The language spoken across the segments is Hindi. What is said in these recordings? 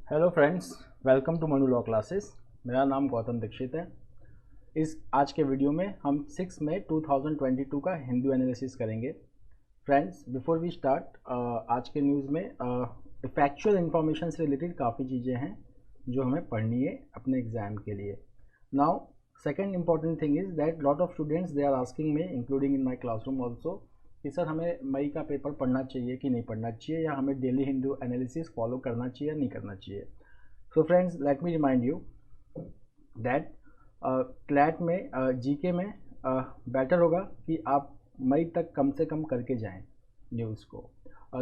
Hello friends, welcome to Manu law classes. मेरा नाम गौतम दीक्षित है। इस आज के वीडियो में हम 6 मई 2022 का हिंदू एनालिसिस करेंगे। फ्रेंड्स, बिफोर वी स्टार्ट, आज के न्यूज़ में फैक्चुअल इन्फॉर्मेशन से रिलेटेड काफ़ी चीज़ें हैं जो हमें पढ़नी है अपने एग्ज़ाम के लिए। Now second important thing is that lot of students they are asking me, including in my classroom also, कि सर हमें मई का पेपर पढ़ना चाहिए कि नहीं पढ़ना चाहिए, या हमें डेली हिंदू एनालिसिस फॉलो करना चाहिए या नहीं करना चाहिए। So friends, let me remind you that CLAT में जीके में बेटर होगा कि आप मई तक कम से कम करके जाएं न्यूज़ को।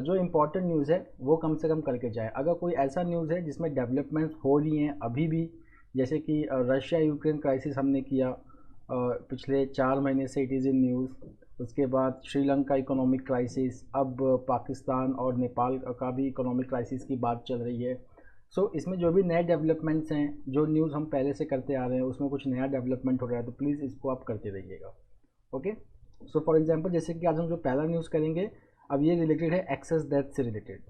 जो इम्पोर्टेंट न्यूज़ है वो कम से कम करके जाएं। अगर कोई ऐसा न्यूज़ है जिसमें डेवलपमेंट्स हो रही हैं अभी भी, जैसे कि रशिया यूक्रेन क्राइसिस हमने किया पिछले 4 महीने से, इट इज़ इन न्यूज़। उसके बाद श्रीलंका इकोनॉमिक क्राइसिस, अब पाकिस्तान और नेपाल का भी इकोनॉमिक क्राइसिस की बात चल रही है। सो इसमें जो भी नए डेवलपमेंट्स हैं, जो न्यूज़ हम पहले से करते आ रहे हैं उसमें कुछ नया डेवलपमेंट हो रहा है तो प्लीज़ इसको आप करते रहिएगा। ओके, सो फॉर एग्जांपल जैसे कि आज हम जो पहला न्यूज़ करेंगे, अब ये रिलेटेड है एक्सेस डेथ से रिलेटेड।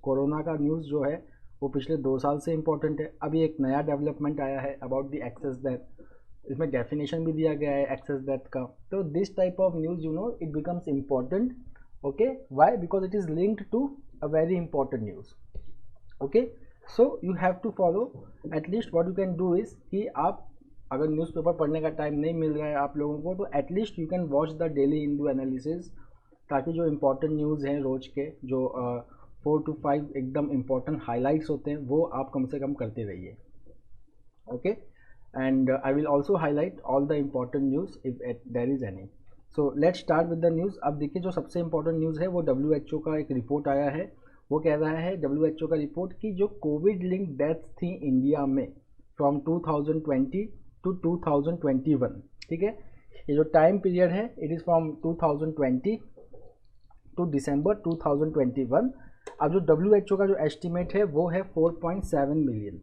कोरोना का न्यूज़ जो है वो पिछले 2 साल से इम्पोर्टेंट है। अभी एक नया डेवलपमेंट आया है अबाउट द एक्सेस डेथ। इसमें डेफिनेशन भी दिया गया है एक्सेस डेथ का। तो this type of news it becomes important. Okay, why? Because it is linked to a very important news. Okay, so you have to follow at least what you can do is कि आप अगर न्यूज़पेपर पढ़ने का टाइम नहीं मिल रहा है आप लोगों को, तो at least you can watch the daily Hindu analysis, ताकि जो इम्पोर्टेंट न्यूज़ हैं रोज के, जो 4 to 5 एकदम इम्पोर्टेंट हाईलाइट्स होते हैं, वो आप कम से कम करते रहिए। Okay, and I will also highlight all the important news if there is any. So let's start with the news. अब देखिए, जो सबसे इम्पोर्टेंट न्यूज़ है वो WHO का एक रिपोर्ट आया है। वो कह रहा है WHO का रिपोर्ट कि जो कोविड लिंक डेथ्स थी इंडिया में फ्रॉम 2020 टू 2021, ठीक है, ये जो टाइम पीरियड है इट इज़ फ्रॉम 2020 टू दिसंबर 2021। अब जो WHO का जो एस्टिमेट है वो है 4.7 मिलियन।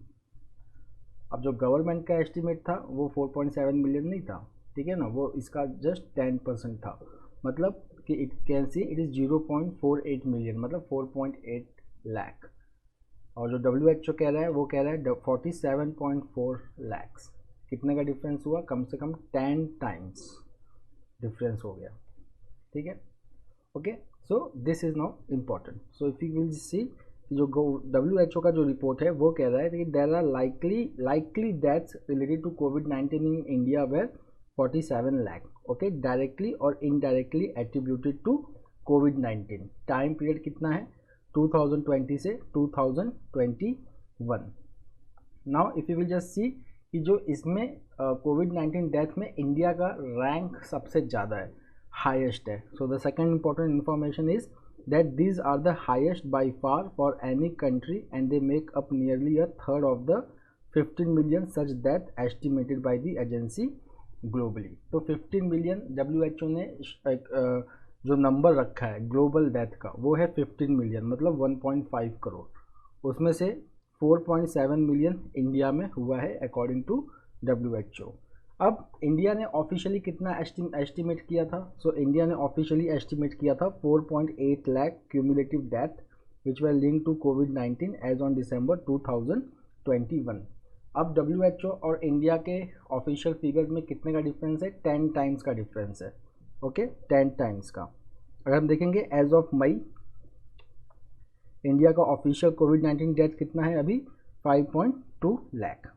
अब जो गवर्नमेंट का एस्टिमेट था वो 4.7 मिलियन नहीं था, ठीक है ना, वो इसका जस्ट 10% था। मतलब कि it can see it is 0.48 million, मतलब 4.8 लाख। और जो WHO कह रहा है वो कह रहा है 47.4 लैक्स। कितने का डिफरेंस हुआ? कम से कम 10 टाइम्स डिफरेंस हो गया, ठीक है। Okay, so this is not important. So if you will see, जो WHO का जो रिपोर्ट है वो कह रहा है कि there are likely deaths related to कोविड-19 in India were 47 lakh, okay, directly और इनडायरेक्टली एट्रीब्यूटेड टू कोविड-19। टाइम पीरियड कितना है? 2020 से 2021। Now if you will just see कि जो इसमें कोविड-19 डेथ में इंडिया का रैंक सबसे ज़्यादा है, हाईएस्ट है। So the second important information is that these are the highest by far for any country and they make up nearly a third of the 15 million such death estimated by the agency globally। तो 15 मिलियन WHO ने जो नंबर रखा है ग्लोबल डेथ का वो है 15 मिलियन, मतलब 1.5 करोड़। उसमें से 4.7 मिलियन इंडिया में हुआ है अकॉर्डिंग टू WHO। अब इंडिया ने ऑफिशियली कितना एस्टिमेट किया था? सो इंडिया ने ऑफिशियली एस्टिमेट किया था 4.8 lakh cumulative death which were link to कोविड-19 एज ऑन दिसंबर 2021। अब WHO और इंडिया के ऑफिशियल फिगर्स में कितने का डिफरेंस है? 10 टाइम्स का डिफरेंस है। ओके, 10 टाइम्स का। अगर हम देखेंगे एज ऑफ मई, इंडिया का ऑफिशियल कोविड-19 डेथ कितना है अभी? 5.2 lakh.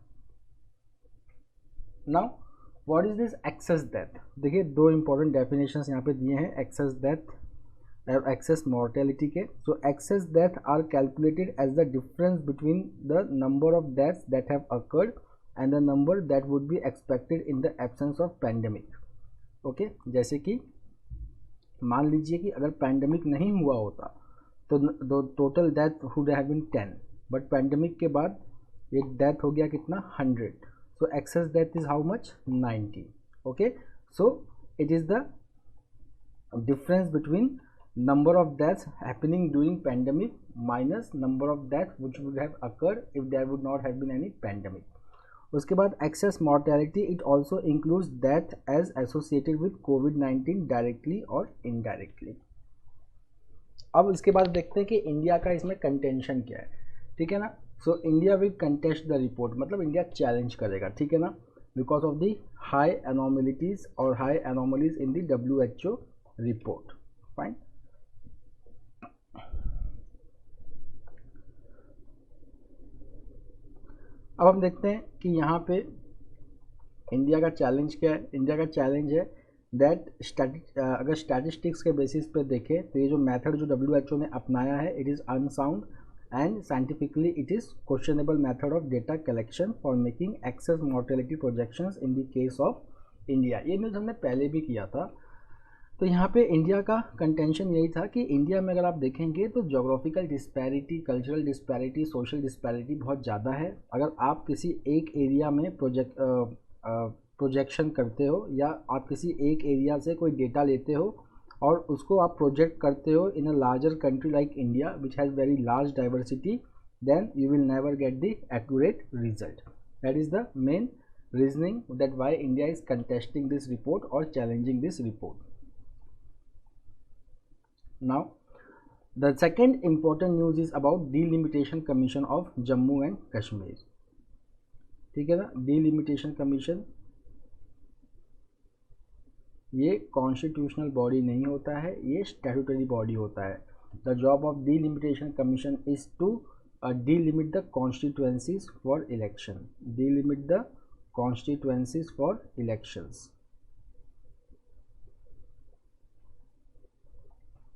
Now what is this excess death? देखिए, 2 इंपॉर्टेंट डेफिनेशंस यहाँ पे दिए हैं एक्सेस डेथ और एक्सेस मॉर्टेलिटी के। So excess death are calculated as the difference between the number of deaths that have occurred and the number that would be expected in the absence of pandemic. Okay, जैसे कि मान लीजिए कि अगर पैंडेमिक नहीं हुआ होता तो total death would have been 10, but pandemic के बाद ये डेथ हो गया कितना? 100। So excess death is how much? 90. Okay, so it is the difference between number of deaths happening during pandemic minus number of deaths which would have occurred if there would not have been any pandemic. उसके बाद excess mortality, it also includes death as associated with COVID-19 directly or indirectly. अब इसके बाद देखते हैं कि इंडिया का इसमें कंटेंशन क्या है, ठीक है ना। So India will contest the report, मतलब इंडिया चैलेंज करेगा, ठीक है ना, बिकॉज ऑफ द हाई एनोमलिटीज और high anomalies in the WHO report. Fine. अब हम देखते हैं कि यहाँ पे इंडिया का चैलेंज क्या है। इंडिया का चैलेंज है दैट अगर स्टैटिस्टिक्स के बेसिस पे देखें तो ये जो मेथड जो WHO ने अपनाया है it is unsound and scientifically it is questionable method of data collection for making excess mortality projections in the case of India. ये न्यूज़ हमने पहले भी किया था। तो यहाँ पे इंडिया का कंटेंशन यही था कि इंडिया में अगर आप देखेंगे तो geographical disparity, cultural disparity, social disparity बहुत ज़्यादा है। अगर आप किसी एक एरिया में प्रोजेक्शन करते हो या आप किसी एक एरिया से कोई डेटा लेते हो और उसको आप प्रोजेक्ट करते हो in a larger country like India which has very large diversity, then you will never get the accurate result. That is the main reasoning that why India is contesting this report और challenging this report. Now, the second important news is about delimitation commission of Jammu and Kashmir। ठीक है ना, delimitation commission ये कॉन्स्टिट्यूशनल बॉडी नहीं होता है, ये स्टैट्यूटरी बॉडी होता है। The job of delimitation commission is to delimit the constituencies for election, delimit the constituencies for elections।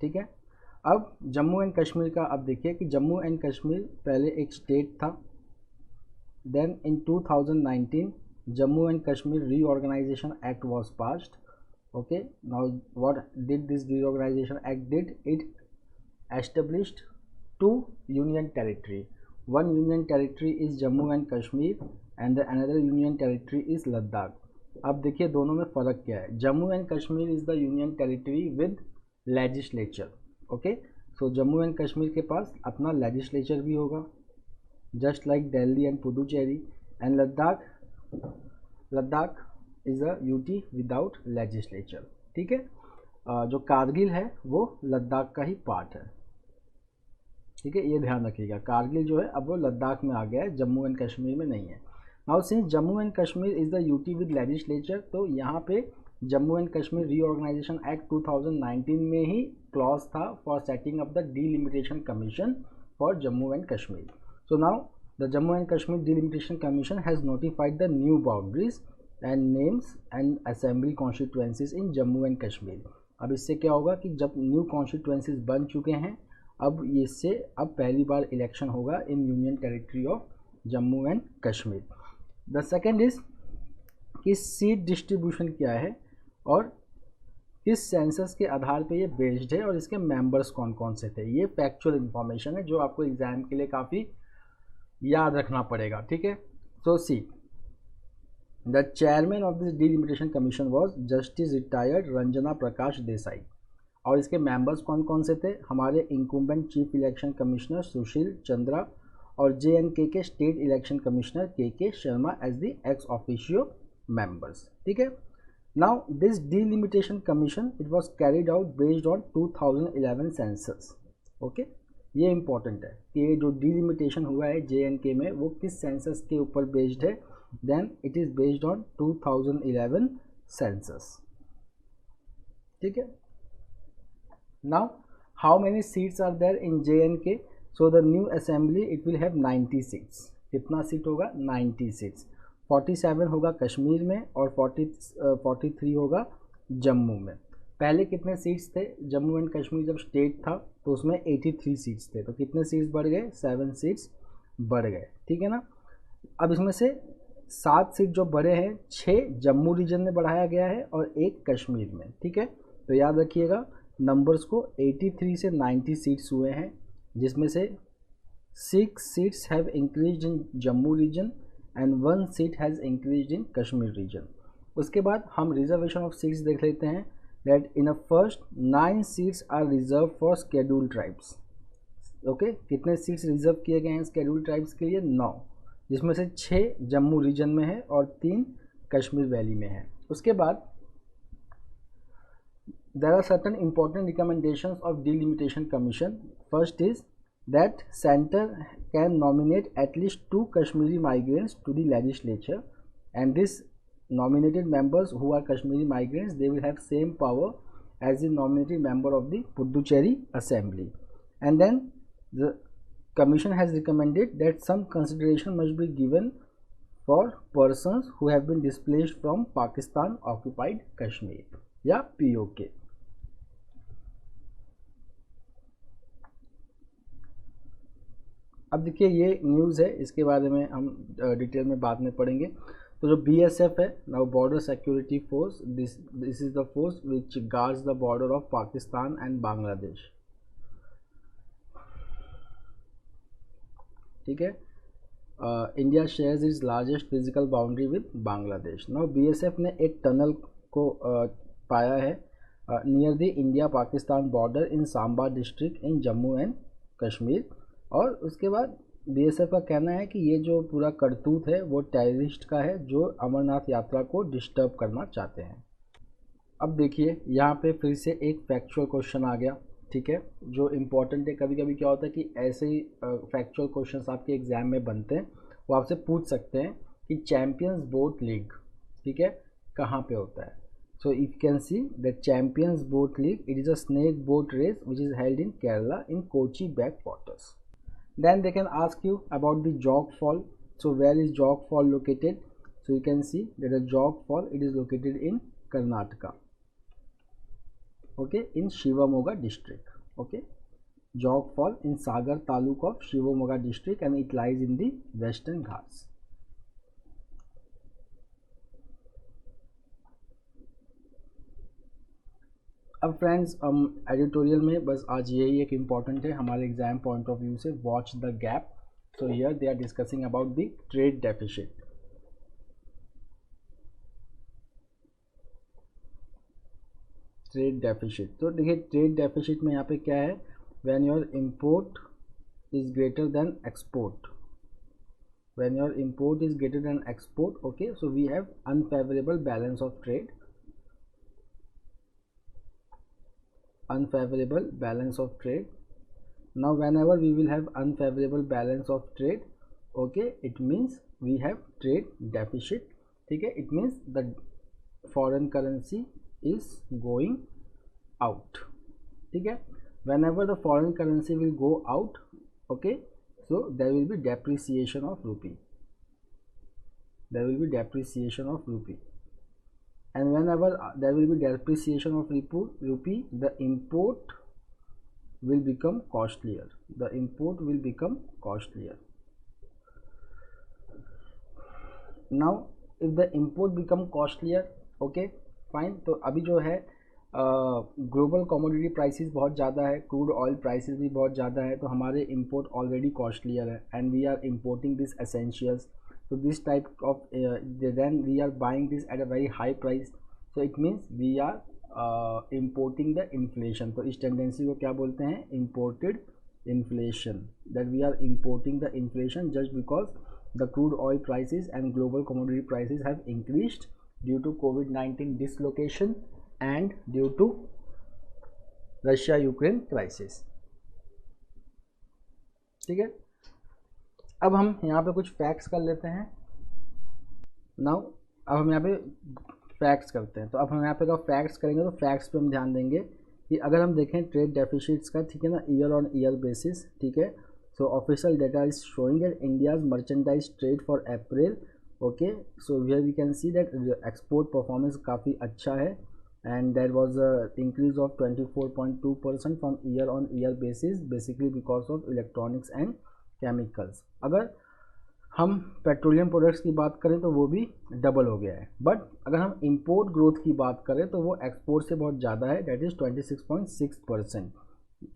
ठीक है। अब जम्मू एंड कश्मीर का अब देखिए कि जम्मू एंड कश्मीर पहले एक स्टेट था, then in 2019 Jammu and Kashmir reorganisation act was passed. Okay, now what did this reorganisation act did, it established 2 union territory, 1 union territory is Jammu and Kashmir and the another union territory is Ladakh. अब देखिए दोनों में फ़र्क क्या है। Jammu and Kashmir is the union territory with legislature. Okay, so Jammu and Kashmir के पास अपना लेजिस्लेचर भी होगा just like Delhi and Puducherry, and Ladakh is a UT without legislature. ठीक है, जो कारगिल है वो लद्दाख का ही पार्ट है। ठीक है, ये ध्यान रखिएगा, कारगिल जो है अब वो लद्दाख में आ गया है, जम्मू एंड कश्मीर में नहीं है। Now since Jammu and Kashmir is the UT with legislature, तो यहाँ पे Jammu and Kashmir reorganisation act 2019 में ही क्लॉज था for setting up the delimitation commission for Jammu and Kashmir. So now the Jammu and Kashmir delimitation commission has notified the new boundaries and names and assembly constituencies in Jammu and Kashmir. अब इससे क्या होगा कि जब न्यू कॉन्स्टिट्यूएंसीज बन चुके हैं, अब इससे अब पहली बार इलेक्शन होगा in union territory of Jammu and Kashmir. The second is कि सीट डिस्ट्रीब्यूशन क्या है और किस सेंसस के आधार पे ये बेस्ड है और इसके मेंबर्स कौन कौन से थे। ये फैक्चुअल इन्फॉर्मेशन है जो आपको एग्जाम के लिए काफ़ी याद रखना पड़ेगा। ठीक है, so see the chairman of this delimitation commission was justice retired Ranjana Prakash Desai, और इसके मेंबर्स कौन कौन से थे, हमारे incumbent chief election commissioner Sushil Chandra और JNK के state election commissioner KK Sharma as the ex officio members. ठीक है, now this delimitation commission it was carried out based on 2011 census. Okay, ये इंपॉर्टेंट है कि ये जो डिलिमिटेशन हुआ है JNK में वो किस सेंसस के ऊपर बेस्ड है, then it is based on 2011 census. ठीक है, now how many seats are there in JNK, so the new assembly it will have 90 seats. कितना सीट होगा, 90 सीट्स। 47 होगा कश्मीर में और 43 होगा जम्मू में। पहले कितने सीट्स थे, जम्मू एंड कश्मीर जब स्टेट था तो उसमें 83 सीट्स थे, तो कितने सीट्स बढ़ गए, 7 सीट्स बढ़ गए। ठीक है ना, अब इसमें से 7 सीट जो बढ़े हैं, 6 जम्मू रीजन में बढ़ाया गया है और 1 कश्मीर में। ठीक है, तो याद रखिएगा नंबर्स को, 83 से 90 सीट्स हुए हैं, जिसमें से 6 seats have increased in Jammu region and 1 seat has increased in Kashmir region. उसके बाद हम रिजर्वेशन ऑफ सीट्स देख लेते हैं, that in a first 9 seats are reserve for scheduled tribes. Okay, कितने सीट्स रिजर्व किए गए हैं स्केड्यूल्ड ट्राइब्स के लिए, 9, जिसमें से 6 जम्मू रीजन में है और 3 कश्मीर वैली में है। उसके बाद there are certain important recommendations of delimitation commission. First is that center can nominate at least 2 Kashmiri migrants to the legislature, and this nominated members who are Kashmiri migrants, they will have same power as the nominated member of the Puducherry assembly. And then the commission has recommended that some consideration must be given for persons who have been displaced from Pakistan occupied Kashmir या POK. अब देखिए ये न्यूज़ है, इसके बारे में हम डिटेल में बाद में पढ़ेंगे. तो जो BSF है, now border security force, this is the force which guards the border of Pakistan and Bangladesh. ठीक है. India shares its largest physical boundary with Bangladesh. Now BSF ने एक टनल को पाया है near the India Pakistan border in Samba district in Jammu and Kashmir. और उसके बाद BSF का कहना है कि ये जो पूरा करतूत है वो टेररिस्ट का है जो अमरनाथ यात्रा को डिस्टर्ब करना चाहते हैं. अब देखिए यहाँ पे फिर से एक फैक्चुअल क्वेश्चन आ गया. ठीक है, जो इम्पोर्टेंट है. कभी कभी क्या होता है कि ऐसे ही फैक्चुअल क्वेश्चंस आपके एग्जाम में बनते हैं, वो आपसे पूछ सकते हैं कि चैम्पियंस बोट लीग, ठीक है, कहाँ पे होता है. So you can see the Champions Boat League, it is a snake boat race which is held in Kerala in Kochi backwaters. Then they can ask you about the Jog Fall. So where is Jog Fall located? So you can see that the Jog Fall, it is located in Karnataka. Okay, in Shivamoga district. Okay, Jog Fall in Sagar Taluk of Shivamoga district, and it lies in the Western Ghats. अब फ्रेंड्स एडिटोरियल में बस आज यही एक इम्पॉर्टेंट है हमारे एग्जाम पॉइंट ऑफ व्यू से. Watch the gap. So here they are discussing about the trade deficit. Trade deficit, तो देखिए ट्रेड डेफिसिट में यहाँ पे क्या है, when your import is greater than export, when your import is greater than export. Okay, so we have unfavourable balance of trade. Unfavorable balance of trade. Now whenever we will have unfavorable balance of trade, okay, it means we have trade deficit. ठीक है, it means the foreign currency is going out. ठीक है, whenever the foreign currency will go out, okay, so there will be depreciation of rupee. There will be depreciation of rupee. And whenever there will be depreciation of rupee, the import will become costlier. The import will become costlier. Now, if the import become costlier, okay, fine. तो अभी जो है ग्लोबल कमोडिटी प्राइसेस बहुत ज़्यादा है, क्रूड ऑयल प्राइसेस भी बहुत ज़्यादा है, तो हमारे इंपोर्ट ऑलरेडी कॉस्टलियर है, and we are importing this essentials. So this type of then we are buying this at a very high price, so it means we are importing the inflation. तो इस टेंडेंसी को क्या बोलते हैं, imported inflation. That we are importing the inflation just because the crude oil prices and global commodity prices have increased due to COVID-19 dislocation and due to Russia-Ukraine crisis. ठीक है, अब हम यहाँ पे कुछ फैक्ट्स कर लेते हैं. नाउ अब हम यहाँ पे फैक्ट्स करते हैं. तो अब हम यहाँ पे अगर फैक्ट्स करेंगे तो फैक्ट्स पे हम ध्यान देंगे कि अगर हम देखें ट्रेड डेफिसिट्स का, ठीक है ना, ईयर ऑन ईयर बेसिस. ठीक है, so official data is showing that India's merchandise trade for April. Okay, so here we can see that export performance काफ़ी अच्छा है, and there was a increase of 24.2% from year on year basis, basically because of electronics and chemicals. अगर हम पेट्रोलियम प्रोडक्ट्स की बात करें तो वो भी डबल हो गया है, बट अगर हम इंपोर्ट ग्रोथ की बात करें तो वो एक्सपोर्ट से बहुत ज़्यादा है, दैट इज़ 26.6%.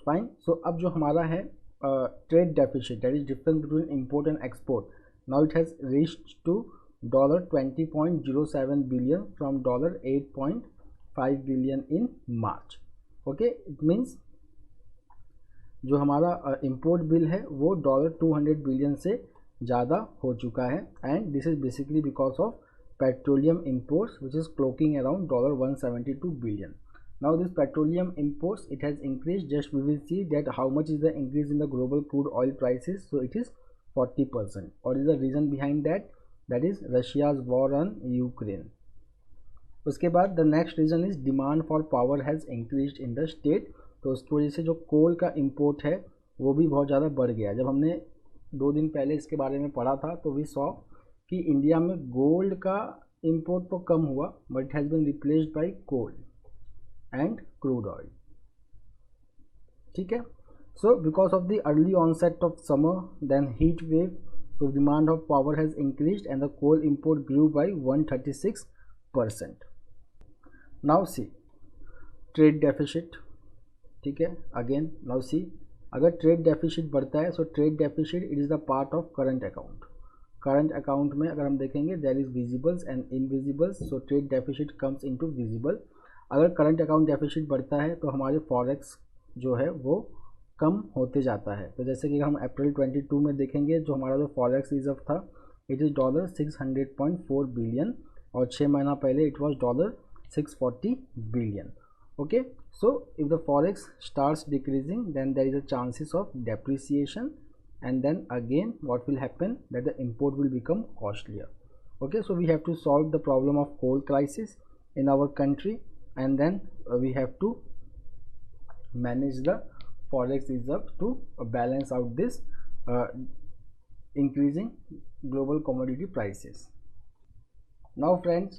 फाइन. सो अब जो हमारा है trade deficit, that is difference between import and export, now it has reached to $20.07 billion from $8.5 billion in March. Okay, it means जो हमारा इंपोर्ट बिल है वो $200 बिलियन से ज़्यादा हो चुका है, and this is basically because of petroleum imports which is cloaking around $172 billion. Now this petroleum imports, it has increased. Just we will see that how much is the increase in the global crude oil prices. So it is 40%. What is the reason behind that? That is Russia's war on Ukraine. उसके बाद the next reason is demand for power has increased in the state. तो उसकी वजह से जो कोल का इम्पोर्ट है वो भी बहुत ज़्यादा बढ़ गया. जब हमने 2 दिन पहले इसके बारे में पढ़ा था तो वी सॉ कि इंडिया में गोल्ड का इम्पोर्ट तो कम हुआ but it has been replaced by coal and crude oil. ठीक है. So because of the early onset of summer then heat wave, so demand of power has increased and the coal import grew by 136%. Now see trade deficit. ठीक है. Again now see, अगर trade deficit बढ़ता है so trade deficit it is the part of current account. current account में अगर हम देखेंगे there is visibles and invisibles, so trade deficit comes into visible. अगर current account deficit बढ़ता है तो हमारे forex जो है वो कम होते जाता है. तो जैसे कि हम अप्रैल 22 में देखेंगे जो हमारा जो फॉरेक्स रिजर्व था इट इज़ $600.4 बिलियन और 6 महीना पहले it was $640 billion. Okay. So if the forex starts decreasing then there is a chances of depreciation and then again what will happen that the import will become costlier. Okay. So we have to solve the problem of coal crisis in our country and then we have to manage the forex reserve to balance out this increasing global commodity prices. Now friends,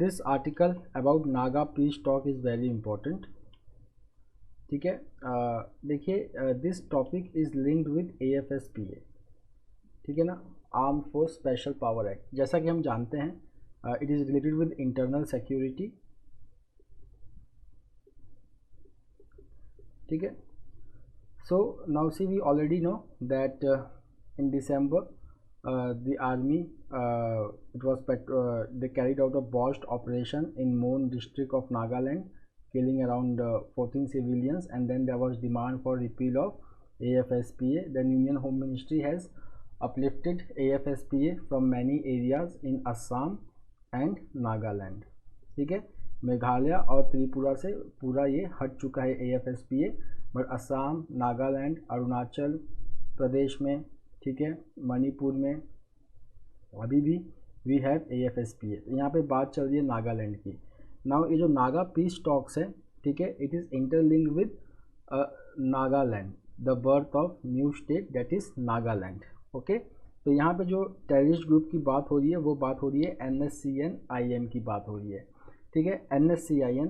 this article about Naga peace talk is very important. ठीक है. देखिए this topic is linked with AFSPA. ठीक है ना, arm force special power act. जैसा कि हम जानते हैं it is related with internal security. ठीक है. So now see, we already know that in December the army they carried out a botched operation in Mon district of Nagaland, killing around 14 civilians, and then there was demand for repeal of AFSPA. Then Union Home Ministry has uplifted AFSPA from many areas in Assam and Nagaland. ठीक है. मेघालय और त्रिपुरा से पूरा ये हट चुका है AFSPA, बट असम, नागालैंड, अरुणाचल प्रदेश में, ठीक है, मणिपुर में अभी भी वी हैव AFSPA. यहाँ पे बात चल रही है नागालैंड की. नाउ ये जो नागा पीस टॉक्स है, ठीक है, it is interlinked with Nagaland, the birth of new state that is Nagaland. Okay. तो यहाँ पे जो टेररिस्ट ग्रुप की बात हो रही है वो बात हो रही है NSCN-IM की बात हो रही है. ठीक है. NSCN,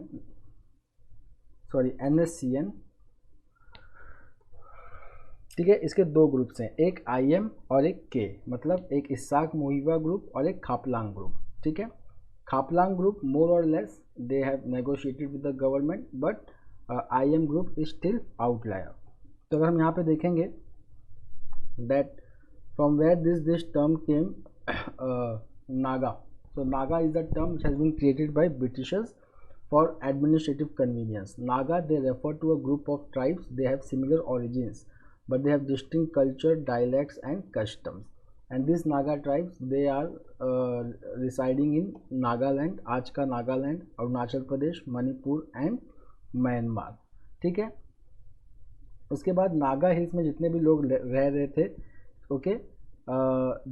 ठीक है. इसके 2 ग्रुप्स हैं, एक IM और एक K, मतलब एक इसाक मोहिबा ग्रुप और एक खापलांग ग्रुप. ठीक है. खापलांग ग्रुप मोर और less they have negotiated with the government but IM group is still outlier. तो अगर हम यहाँ पे देखेंगे that from where this term came Naga. So Naga is the term which has been created by Britishers for administrative convenience. Naga, they refer to a group of tribes. They have similar origins, but they have distinct culture, dialects, and customs. And these Naga tribes, they are residing in Nagaland, आज का Nagaland, Arunachal Pradesh, Manipur and Myanmar. ठीक है. उसके बाद नागा हिल्स में जितने भी लोग रह रहे थे, okay,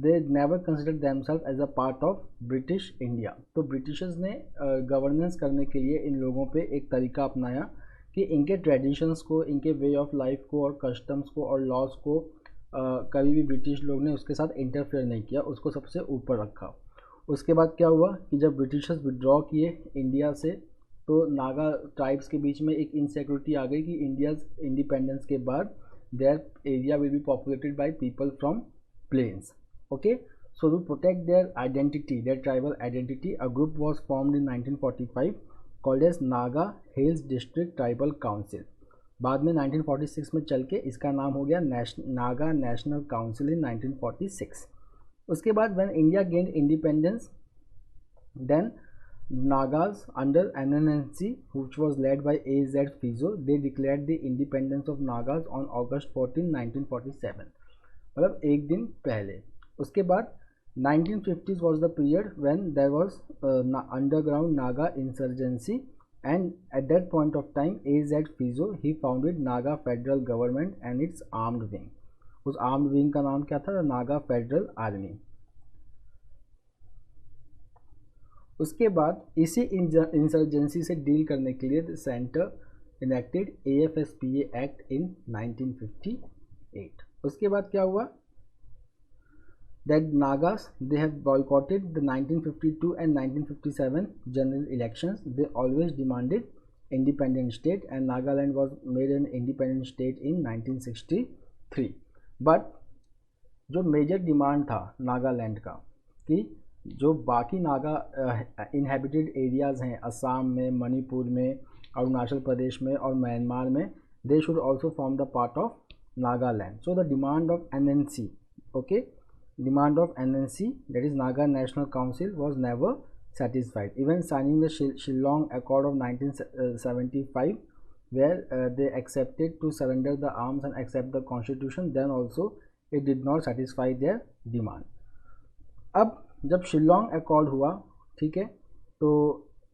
they never considered themselves as a part of British India. तो ब्रिटिशर्स ने गवर्नेंस करने के लिए इन लोगों पे एक तरीका अपनाया कि इनके ट्रेडिशंस को, इनके वे ऑफ लाइफ को और कस्टम्स को और लॉज को कभी भी ब्रिटिश लोग ने उसके साथ इंटरफेयर नहीं किया, उसको सबसे ऊपर रखा. उसके बाद क्या हुआ कि जब ब्रिटिशर्स विड्रॉ किए इंडिया से तो नागा ट्राइब्स के बीच में एक इनसिक्योरिटी आ गई कि इंडियाज इंडिपेंडेंस के बाद their area will be populated by people from plains. Okay, so to protect their identity, their tribal identity, a group was formed in 1945 called as Naga Hills District Tribal Council. बाद में 1946 में चल के इसका नाम हो गया नागा नेशनल काउंसिल इन 1946. उसके बाद when India gained independence, then Nagas under NNNC, which was led by A.Z. Fizo, they declared the independence of Nagas on August 14, 1947. मतलब एक दिन पहले. उसके बाद 1950s was the period when there was underground Naga insurgency and at that point of time AZ Fizo he founded Naga Federal Government and its armed wing. उस आर्म्ड विंग का नाम क्या था? Naga federal army. उसके बाद इसी इंसर्जेंसी से डील करने के लिए centre enacted AFSPA act in 1958. उसके बाद क्या हुआ? That Nagas they have boycotted the 1952 and 1957 general elections. They always demanded independent state and Nagaland was made an independent state in 1963. But जो मेजर डिमांड था नागालैंड का कि जो बाकी नागा इनहेबिटेड एरियाज़ हैं असम में, मणिपुर में, अरुणाचल प्रदेश में और म्यांमार में, they should also form the part of Nagaland. So the demand of NNC, okay, demand of NNC, that is Naga National Council, was never satisfied. Even signing the Shillong Accord of 1975 where they accepted to surrender the arms and accept the constitution, then also it did not satisfy their demand. अब जब शिलोंग अकॉर्ड हुआ, ठीक है, तो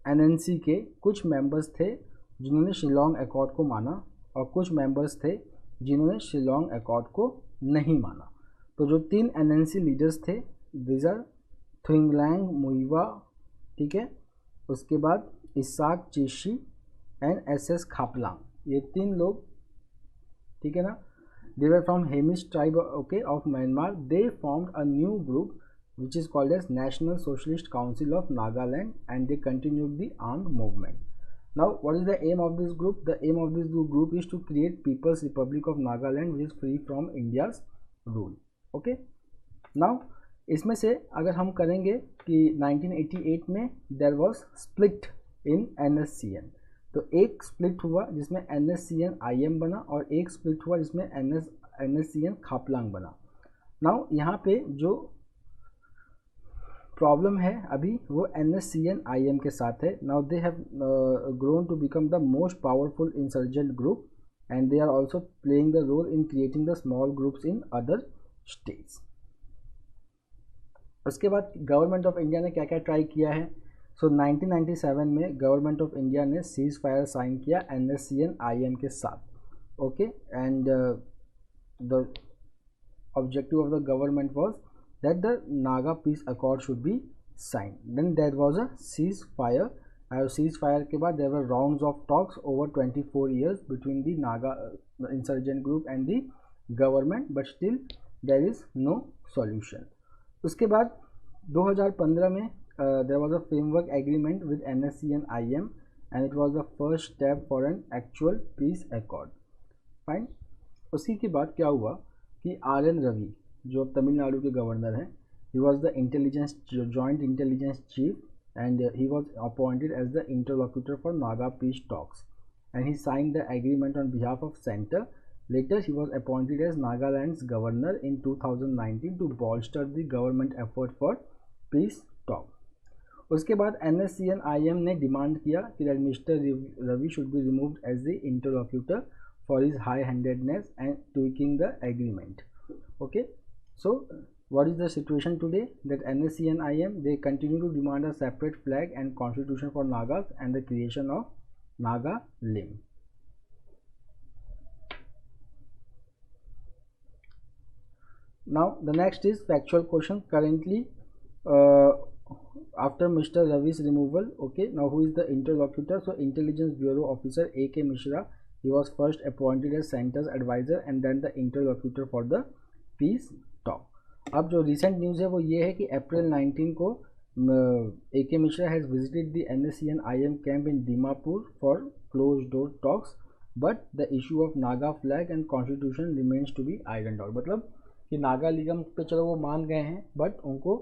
NNC के कुछ मेंबर्स थे जिन्होंने शिलोंग अकॉर्ड को माना और कुछ मेंबर्स थे जिन्होंने शिलोंग अकॉर्ड को नहीं माना. तो जो 3 NNC लीडर्स थे, दीज आर थुइंगलैंग मुइवा, ठीक है, उसके बाद इसाक चेशी एंड SS खापलांग, ये 3 लोग, ठीक है ना, they were from Hemis tribe, okay, of Myanmar. They formed a new group which is called as National Socialist Council of Nagaland and they continued the armed movement. Now what is the aim of this group? The aim of this group is to create People's Republic of Nagaland which is free from India's rule. Okay, now इसमें से अगर हम करेंगे कि 1988 में there was split in NSCN, तो एक स्प्लिट हुआ जिसमें NSCN IM बना और एक स्प्लिट हुआ जिसमें NSCN खापलांग बना. नाउ यहाँ पे जो प्रॉब्लम है अभी वो NSCN IM के साथ है. Now they have grown to become the most powerful insurgent group and they are also playing the role in creating the small groups in other states. उसके बाद गवर्नमेंट ऑफ इंडिया ने क्या क्या ट्राई किया है? सो 1997 में गवर्नमेंट ऑफ इंडिया ने सीज फायर साइन किया NSCN IM के साथ, okay, and the objective of the government was that the Naga peace accord should be signed. Then there was a ceasefire. Ceasefire के बाद there were rounds of talks over 24 years between the Naga insurgent group and the government, but still there is no solution. उसके बाद 2015 में there was a framework agreement with NSCN IM and it was the first step for an actual peace accord. Fine. उसी के बाद क्या हुआ कि RN रवि जो तमिलनाडु के गवर्नर हैं, he was the intelligence joint intelligence chief and he was appointed as the interlocutor for Naga peace talks and he sign the agreement on behalf of centre. Later he was appointed as Nagaland's governor in 2019 to bolster the government effort for peace talk. उसके बाद NSCN IM ने डिमांड किया कि that mister Ravi should be removed as the interlocutor for his high handedness and tweaking the agreement. Okay. So what is the situation today? That NSCN IM they continue to demand a separate flag and constitution for Nagas and the creation of Naga Lim. Now the next is factual question. Currently after Mr. Ravi's removal, okay, now who is the interlocutor? So Intelligence Bureau Officer AK Mishra, he was first appointed as Center's advisor and then the interlocutor for the peace talk. अब जो रिसेंट न्यूज़ है वो ये है कि अप्रैल 19 को AK Mishra has visited the NSCN IM camp in Dimapur for close door talks but the issue of Naga flag and constitution remains to be iron out. मतलब कि नागा लिगम पे चलो वो मान गए हैं बट उनको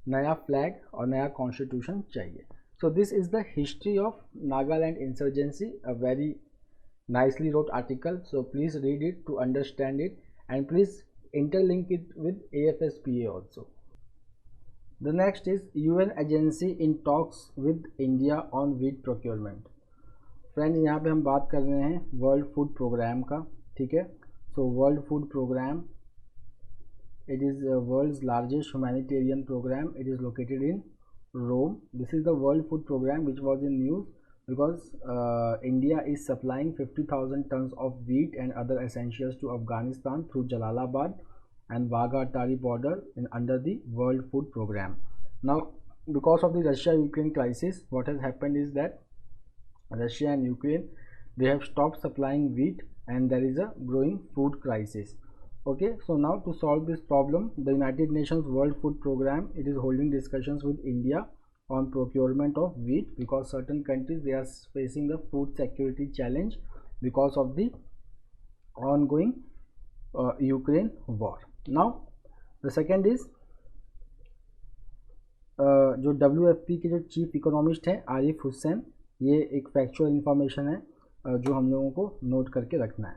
नया फ्लैग और नया कॉन्स्टिट्यूशन चाहिए. So this is the history of Nagaland insurgency, a very nicely wrote article, so please read it to understand it and please interlink it with AFSPA also. The next is UN agency in talks with India on wheat procurement. Friends यहाँ पे हम बात कर रहे हैं वर्ल्ड फूड प्रोग्राम का, ठीक है. So world food programme, it is world's largest humanitarian program. It is located in Rome. This is the world food program which was in news because India is supplying 50,000 tons of wheat and other essentials to Afghanistan through Jalalabad and Wagha-Attari border under the World Food Program. Now, because of the Russia-Ukraine crisis, what has happened is that Russia and Ukraine, they have stopped supplying wheat and there is a growing food crisis. Okay, so now to solve this problem, the United Nations World Food Program, it is holding discussions with India on procurement of wheat, because certain countries, they are facing the food security challenge because of the ongoing Ukraine war. Now the second is जो WFP के जो चीफ इकोनॉमिस्ट हैं आरिफ हुसैन, ये एक फैक्चुअल इंफॉर्मेशन है जो हम लोगों को नोट करके रखना है.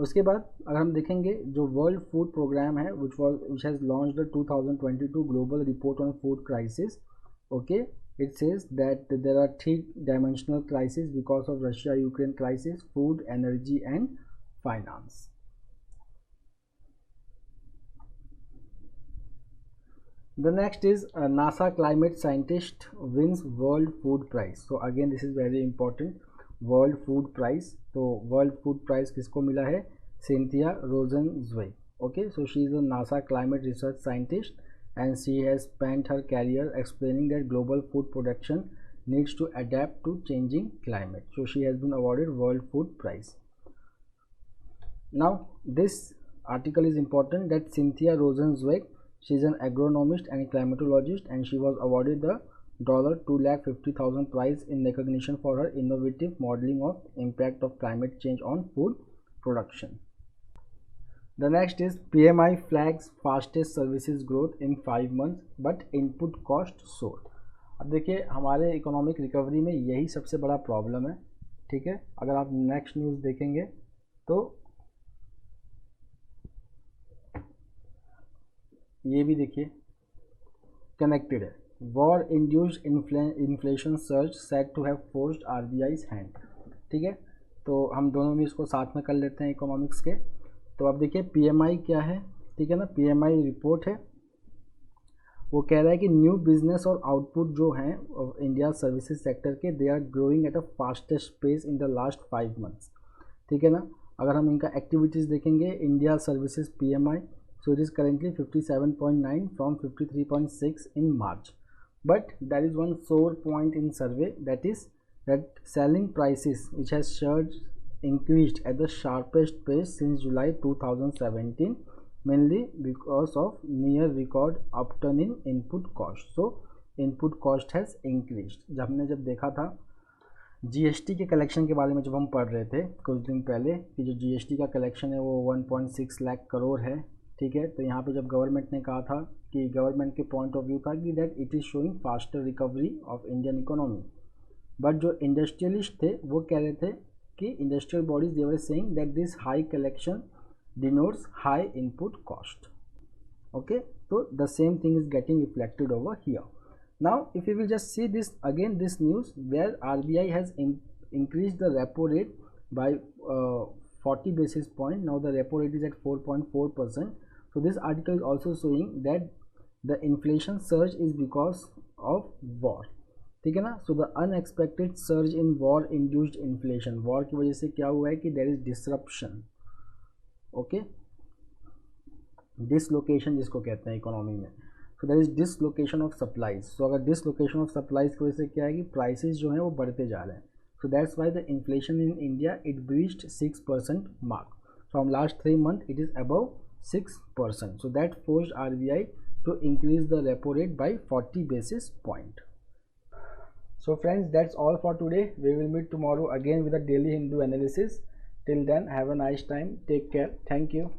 उसके बाद अगर हम देखेंगे जो वर्ल्ड फूड प्रोग्राम है which has launched the 2022 global report on food crisis. Okay, it says that there are 3-dimensional crises because of Russia-Ukraine crisis: food, energy and finance. The next is NASA climate scientist wins World Food Prize. So again this is very important, World Food Prize. तो World Food Prize किसको मिला है? Cynthia Rosenzweig. Okay, so she is a NASA climate research scientist and she has spent her career explaining that global food production needs to adapt to changing climate. So she has been awarded World Food Prize. Now this article is important, that Cynthia Rosenzweig, she is an agronomist and a climatologist and she was awarded the $250,000 prize in recognition for her innovative modeling of impact of climate change on food production. The next is PMI flags fastest services growth in 5 months but input cost soared. अब देखिए हमारे इकोनॉमिक रिकवरी में यही सबसे बड़ा प्रॉब्लम है. ठीक है, अगर आप नेक्स्ट न्यूज़ देखेंगे तो ये भी देखिए कनेक्टेड है. War induced inflation surge said to have forced RBI's hand. ठीक है, तो हम दोनों में इसको साथ में कर लेते हैं इकोनॉमिक्स के. तो अब देखिए PMI क्या है. ठीक है ना, PMI रिपोर्ट है, वो कह रहा है कि न्यू बिजनेस और आउटपुट जो हैं इंडिया सर्विसेज सेक्टर के, they are growing at a fastest pace in the last 5 months. ठीक है ना, अगर हम इनका एक्टिविटीज़ देखेंगे, India services PMI, so it is currently 57.9 from 53.6 in March. But there is one sore point in survey, that is that selling prices which has increased at the sharpest pace since July 2017, mainly because of near record upturn in input cost. So input cost has increased. जब देखा था GST के कलेक्शन के बारे में, जब हम पढ़ रहे थे कुछ दिन पहले कि जो GST का कलेक्शन है वो 1.6 लाख करोड़ है. ठीक है, तो यहाँ पे जब गवर्नमेंट ने कहा था कि गवर्नमेंट के पॉइंट ऑफ व्यू था कि that it is showing faster recovery of Indian economy, but जो इंडस्ट्रियलिस्ट थे वो कह रहे थे कि industrial bodies they were saying that this high collection denotes high input cost. Okay, तो the same thing is getting reflected over here. Now if you will just see this again, this news where RBI has increased the repo rate by 40 basis point. Now the repo rate is at 4.4%. So this article is also showing that the inflation surge is because of war. ठीक है ना, so the unexpected surge in war induced inflation. war की वजह से क्या हुआ है कि there is disruption. okay, dislocation जिसको कहते हैं इकोनॉमी में. so there is dislocation of supplies. so अगर dislocation of supplies की वजह से क्या है कि prices जो हैं वो बढ़ते जा रहे हैं. so that's why the inflation in India, it breached 6% mark. From last 3 months it is above 6%. so that forced RBI to increase the repo rate by 40 basis point. So friends, that's all for today. We will meet tomorrow again with a daily Hindu analysis. Till then, have a nice time. Take care. Thank you.